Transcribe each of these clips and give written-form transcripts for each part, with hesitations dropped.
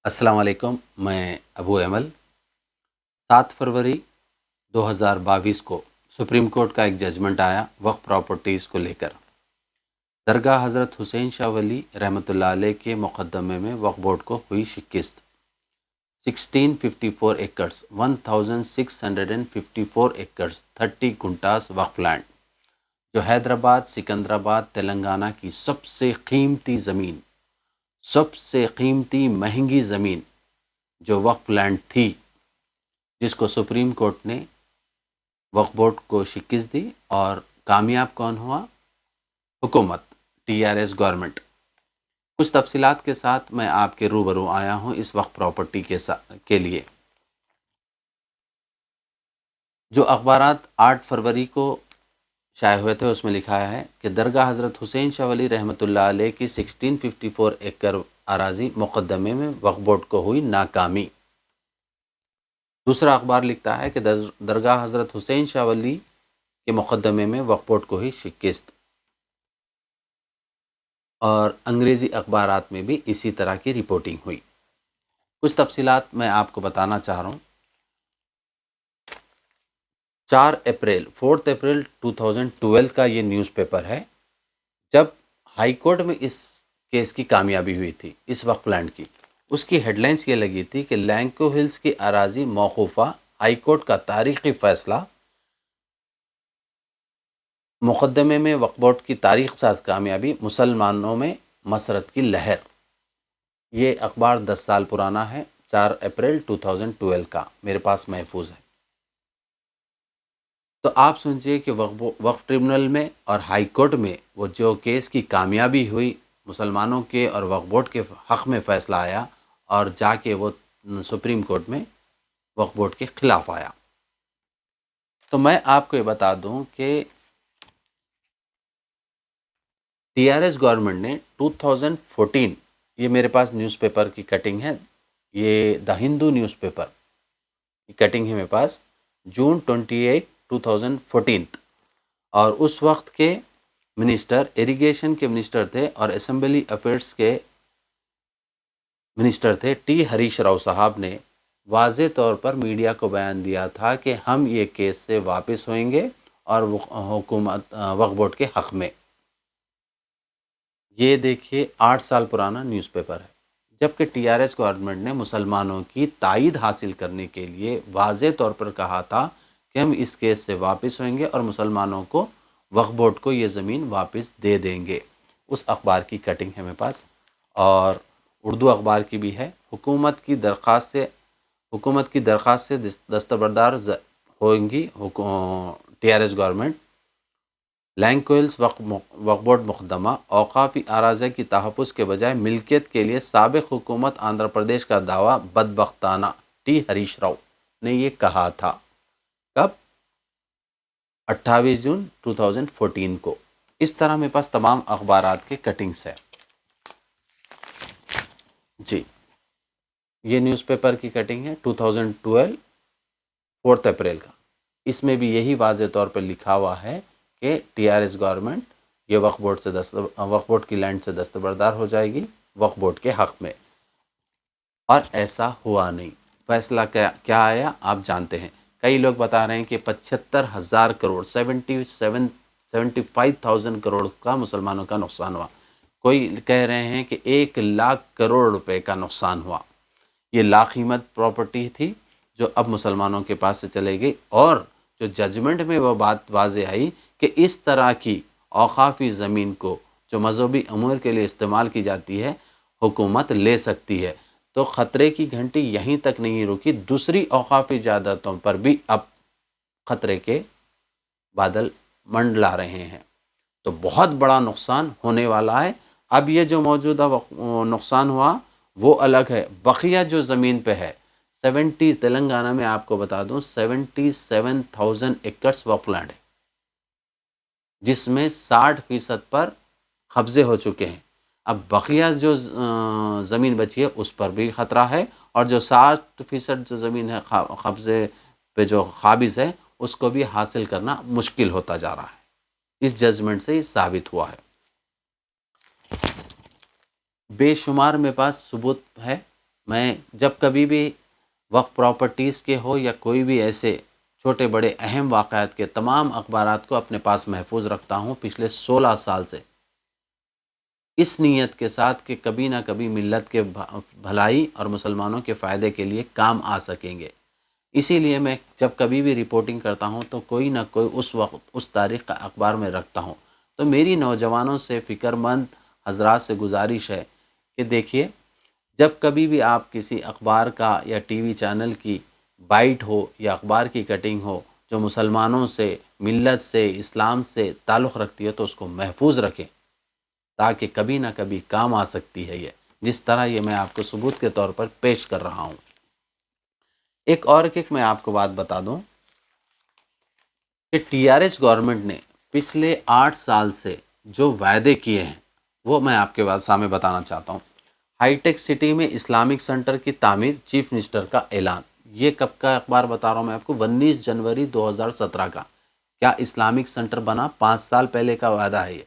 السلام علیکم، میں ابو ایمل۔ 7 فروری 2022 کو سپریم کورٹ کا ایک ججمنٹ آیا وقف پراپرٹیز کو لے کر۔ درگاہ حضرت حسین شاہ ولی رحمۃ اللہ علیہ کے مقدمے میں وقف بورڈ کو ہوئی شکست۔ 1654 ایکڑز 1654 ایکڑز 30 گھنٹاز وقف لینڈ، جو حیدرآباد، سکندرآباد، تلنگانہ کی سب سے قیمتی زمین، سب سے قیمتی مہنگی زمین جو وقف لینڈ تھی، جس کو سپریم کورٹ نے وقف بورڈ کو شکست دی، اور کامیاب کون ہوا؟ حکومت، ٹی آر ایس گورنمنٹ۔ کچھ تفصیلات کے ساتھ میں آپ کے روبرو آیا ہوں اس وقف پراپرٹی کے لیے۔ جو اخبارات 8 فروری کو شائع ہوئے تھے اس میں لکھا ہے کہ درگاہ حضرت حسین شاہ ولی رحمۃ اللہ علیہ کی 1654 ایکڑ اراضی مقدمے میں وقف بورڈ کو ہوئی ناکامی۔ دوسرا اخبار لکھتا ہے کہ درگاہ حضرت حسین شاہ ولی کے مقدمے میں وقف بورڈ کو ہوئی شکست، اور انگریزی اخبارات میں بھی اسی طرح کی رپورٹنگ ہوئی۔ کچھ تفصیلات میں آپ کو بتانا چاہ رہا ہوں۔ 4 اپریل 2012 کا یہ نیوز پیپر ہے، جب ہائی کورٹ میں اس کیس کی کامیابی ہوئی تھی، اس وقف لینڈ کی۔ اس کی ہیڈ لائنز یہ لگی تھی کہ لینکو ہلز کی اراضی موقوفہ، ہائی کورٹ کا تاریخی فیصلہ، مقدمے میں وقف بورڈ کی تاریخ ساز کامیابی، مسلمانوں میں مسرت کی لہر۔ یہ اخبار 10 سال پرانا ہے، 4 اپریل 2012 کا، میرے پاس محفوظ ہے۔ تو آپ سمجھیے کہ وقف ٹریبونل میں اور ہائی کورٹ میں وہ جو کیس کی کامیابی ہوئی، مسلمانوں کے اور وقف بورڈ کے حق میں فیصلہ آیا، اور جا کے وہ سپریم کورٹ میں وقف بورڈ کے خلاف آیا۔ تو میں آپ کو یہ بتا دوں کہ ٹی آر ایس گورنمنٹ نے 2014، یہ میرے پاس نیوز پیپر کی کٹنگ ہے، یہ دا ہندو نیوز پیپر کی کٹنگ ہے میرے پاس، جون 28، 2014، اور اس وقت کے منسٹر اریگیشن کے منسٹر تھے اور اسمبلی افیئرس کے منسٹر تھے ٹی ہریش راؤ صاحب نے واضح طور پر میڈیا کو بیان دیا تھا کہ ہم یہ کیس سے واپس ہوئیں گے اور حکومت وقف بورڈ کے حق میں۔ یہ دیکھیے 8 سال پرانا نیوز پیپر ہے، جبکہ ٹی آر ایس گورنمنٹ نے مسلمانوں کی تائید حاصل کرنے کے لیے واضح طور پر کہا تھا کہ ہم اس کیس سے واپس ہوئیں گے اور مسلمانوں کو وقف بورڈ کو یہ زمین واپس دے دیں گے۔ اس اخبار کی کٹنگ ہے میرے پاس، اور اردو اخبار کی بھی ہے۔ حکومت کی درخواست سے دستبردار ہوئیں گی ٹی آر ایس گورنمنٹ۔ لینکوہلز وقف بورڈ مقدمہ، اوقافی اراضی کی تحفظ کے بجائے ملکیت کے لیے سابق حکومت آندھرا پردیش کا دعویٰ بدبختانہ، ٹی ہریش راؤ نے یہ کہا تھا۔ کب؟ 28 جون 2014 کو۔ اس طرح میرے پاس تمام اخبارات کے کٹنگز ہے۔ جی، یہ نیوز پیپر کی کٹنگ ہے 2012، 4 اپریل کا۔ اس میں بھی یہی واضح طور پر لکھا ہوا ہے کہ ٹی آر ایس گورنمنٹ یہ وقف بورڈ کی لینڈ سے دستبردار ہو جائے گی وقف بورڈ کے حق میں، اور ایسا ہوا نہیں۔ فیصلہ کیا آیا آپ جانتے ہیں۔ کئی لوگ بتا رہے ہیں کہ 75,000 کروڑ 75,000 کروڑ کا مسلمانوں کا نقصان ہوا۔ کوئی کہہ رہے ہیں کہ 1,00,000 کروڑ روپے کا نقصان ہوا۔ یہ لاقیمت پراپرٹی تھی جو اب مسلمانوں کے پاس سے چلے گئی، اور جو ججمنٹ میں وہ بات واضح آئی کہ اس طرح کی اوقافی زمین کو جو مذہبی امور کے لیے استعمال کی جاتی ہے، حکومت لے سکتی ہے۔ تو خطرے کی گھنٹی یہیں تک نہیں رکی، دوسری اوقافی جائیدادوں پر بھی اب خطرے کے بادل منڈلا رہے ہیں۔ تو بہت بڑا نقصان ہونے والا ہے۔ اب یہ جو موجودہ نقصان ہوا وہ الگ ہے، بقیہ جو زمین پہ ہے، تلنگانہ میں آپ کو بتا دوں 77,000 ایکڑز وقف لینڈ ہے، جس میں 60% پر قبضے ہو چکے ہیں۔ اب بقیہ جو زمین بچی ہے اس پر بھی خطرہ ہے، اور جو 60% جو زمین ہے قبضے پہ جو قابض ہے، اس کو بھی حاصل کرنا مشکل ہوتا جا رہا ہے۔ इस जजमेंट से ये साबित हुआ है। बेशुमार मेरे पास सबूत है। मैं जब कभी भी वक्फ प्रॉपर्टीज़ के हो या कोई भी ऐसे छोटे बड़े अहम वाक़यात के तमाम अखबारात को अपने पास महफूज रखता हूँ पिछले 16 साल से, इस नीयत के साथ कि कभी ना कभी मिल्लत के भलाई और मुसलमानों के फ़ायदे के लिए काम आ सकेंगे। इसीलिए मैं जब कभी भी रिपोर्टिंग करता हूँ तो कोई ना कोई उस वक्त उस तारीख़ का अखबार में रखता हूँ। तो मेरी नौजवानों से, फ़िक्रमंद हजरात से गुजारिश है कि देखिए, जब कभी भी आप किसी अखबार का या टीवी चैनल की बाइट हो या अखबार की कटिंग हो जो मुसलमानों से, मिल्लत से, इस्लाम से ताल्लुक़ रखती है, तो उसको महफूज रखें ताकि कभी ना कभी काम आ सकती है ये, जिस तरह ये मैं आपको सबूत के तौर पर पेश कर रहा हूँ। एक मैं आपको बात बता दूं कि टीआरएस गवर्नमेंट ने पिछले 8 साल से जो वायदे किए हैं वो मैं आपके सामने बताना चाहता हूँ। हाईटेक सिटी में इस्लामिक सेंटर की तामीर, चीफ मिनिस्टर का ऐलान। ये कब का अखबार बता रहा हूँ मैं आपको, 19 जनवरी 2017 का। क्या इस्लामिक सेंटर बना? 5 साल पहले का वादा है ये।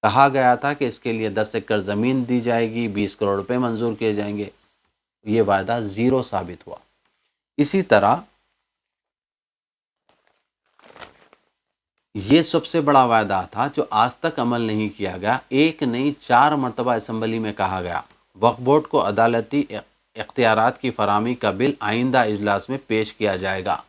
कहा गया था कि इसके लिए 10 एकड़ ज़मीन दी जाएगी, 20 करोड़ रुपए मंजूर किए जाएंगे। ये वादा ज़ीरो साबित हुआ। इसी तरह ये सबसे बड़ा वायदा था जो आज तक अमल नहीं किया गया। एक नहीं 4 मरतबा असम्बली में कहा गया वक्फ बोर्ड को अदालती इख्तियारात की फराहमी का बिल आइंदा इजलास में पेश किया जाएगा।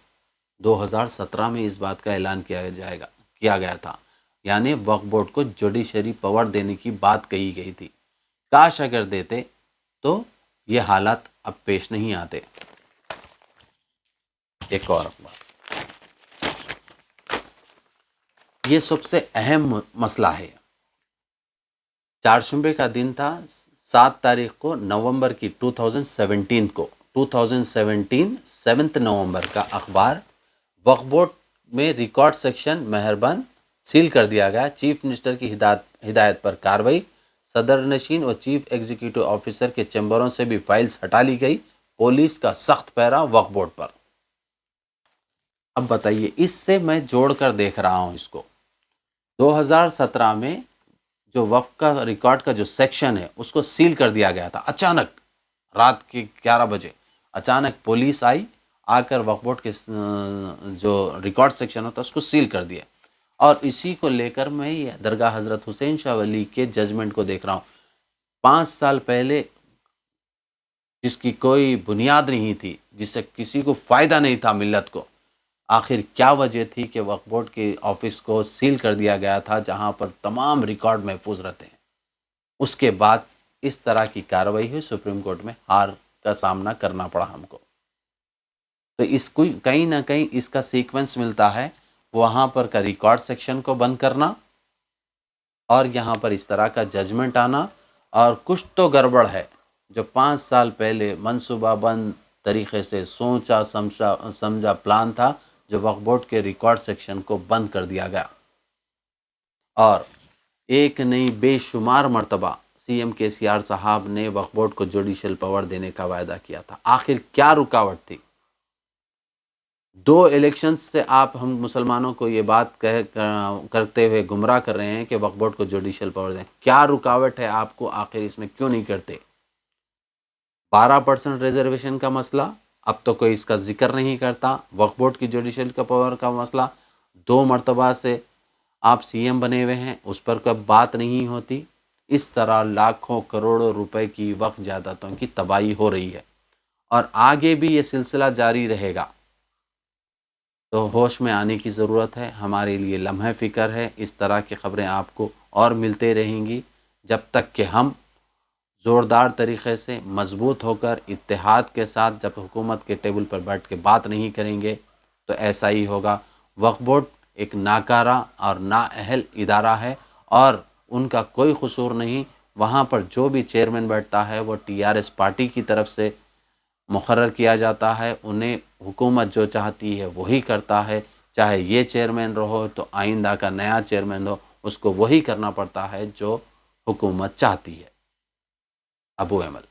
2017 में इस बात का ऐलान किया गया था, यानी वक्फ बोर्ड को जुडिशरी पावर देने की बात कही गई थी। काश अगर देते तो ये हालात अब पेश नहीं आते। एक और बात, ये सबसे अहम मसला है। चारशंबे का दिन था, 7 तारीख को नवंबर की 2017 को 7 नवंबर का अखबार वक्फ बोर्ड में रिकॉर्ड सेक्शन मेहरबान सील कर दिया गया। चीफ मिनिस्टर की हिदायत पर कार्रवाई, सदर नशीन और चीफ एग्जीक्यूटिव ऑफिसर के चैम्बरों से भी फाइल्स हटा ली गई। पुलिस का सख्त पहरा वक्फ बोर्ड पर। अब बताइए, इससे मैं जोड़कर देख रहा हूं इसको। 2017 में जो वक्फ का रिकॉर्ड का जो सेक्शन है उसको सील कर दिया गया था। अचानक रात के 11 बजे अचानक पुलिस आई, आकर वक्फ बोर्ड के जो रिकॉर्ड सेक्शन होता है उसको सील कर दिया। और इसी को लेकर मैं ये दरगाह हज़रत हुसैन शाह वली के जजमेंट को देख रहा हूँ। 5 साल पहले जिसकी कोई बुनियाद नहीं थी, जिससे किसी को फ़ायदा नहीं था मिल्लत को, आखिर क्या वजह थी कि वक्फ बोर्ड के ऑफिस को सील कर दिया गया था जहां पर तमाम रिकॉर्ड महफूज रहते हैं। उसके बाद इस तरह की कार्रवाई हुई, सुप्रीम कोर्ट में हार का सामना करना पड़ा हमको। तो इसको कहीं ना कहीं इसका सीक्वेंस मिलता है, वहां पर का रिकॉर्ड सेक्शन को बंद करना और यहाँ पर इस तरह का जजमेंट आना। और कुछ तो गड़बड़ है। जो 5 साल पहले मनसूबाबंद तरीके से सोचा समझा प्लान था, जो वक्फ बोर्ड के रिकॉर्ड सेक्शन को बंद कर दिया गया। और एक नहीं बेशुमार मर्तबा सीएम केसीआर साहब ने वक्फ बोर्ड को जुडिशियल पावर देने का वायदा किया था। आखिर क्या रुकावट थी? 2 इलेक्शन से आप हम मुसलमानों को ये बात करते हुए गुमराह कर रहे हैं कि वक्फ बोर्ड को जुडिशियल पावर दें। क्या रुकावट है आपको? आखिर इसमें क्यों नहीं करते? 12% रिजर्वेशन का मसला, अब तो कोई इसका जिक्र नहीं करता। वक्फ बोर्ड की जुडिशियल का पावर का मसला, 2 मरतबा से आप सीएम बने हुए हैं, उस पर कोई बात नहीं होती। इस तरह लाखों करोड़ों रुपए की वक्फ जायदादों की तबाही हो रही है और आगे भी ये सिलसिला जारी रहेगा। तो होश में आने की ज़रूरत है। हमारे लिए लम्हे फ़िक्र है। इस तरह की ख़बरें आपको और मिलते रहेंगी जब तक कि हम ज़ोरदार तरीक़े से मज़बूत होकर इत्तेहाद के साथ जब हुकूमत के टेबल पर बैठ के बात नहीं करेंगे तो ऐसा ही होगा। वक्फ बोर्ड एक नाकारा और नाअहल इदारा है और उनका कोई कसूर नहीं। वहाँ पर जो भी चेयरमैन बैठता है वो टीआरएस पार्टी की तरफ से मुकर्रर किया जाता है। उन्हें हुकूमत जो चाहती है वही करता है। चाहे ये चेयरमैन रहो तो आइंदा का नया चेयरमैन हो, उसको वही करना पड़ता है जो हुकूमत चाहती है। अबू अमल।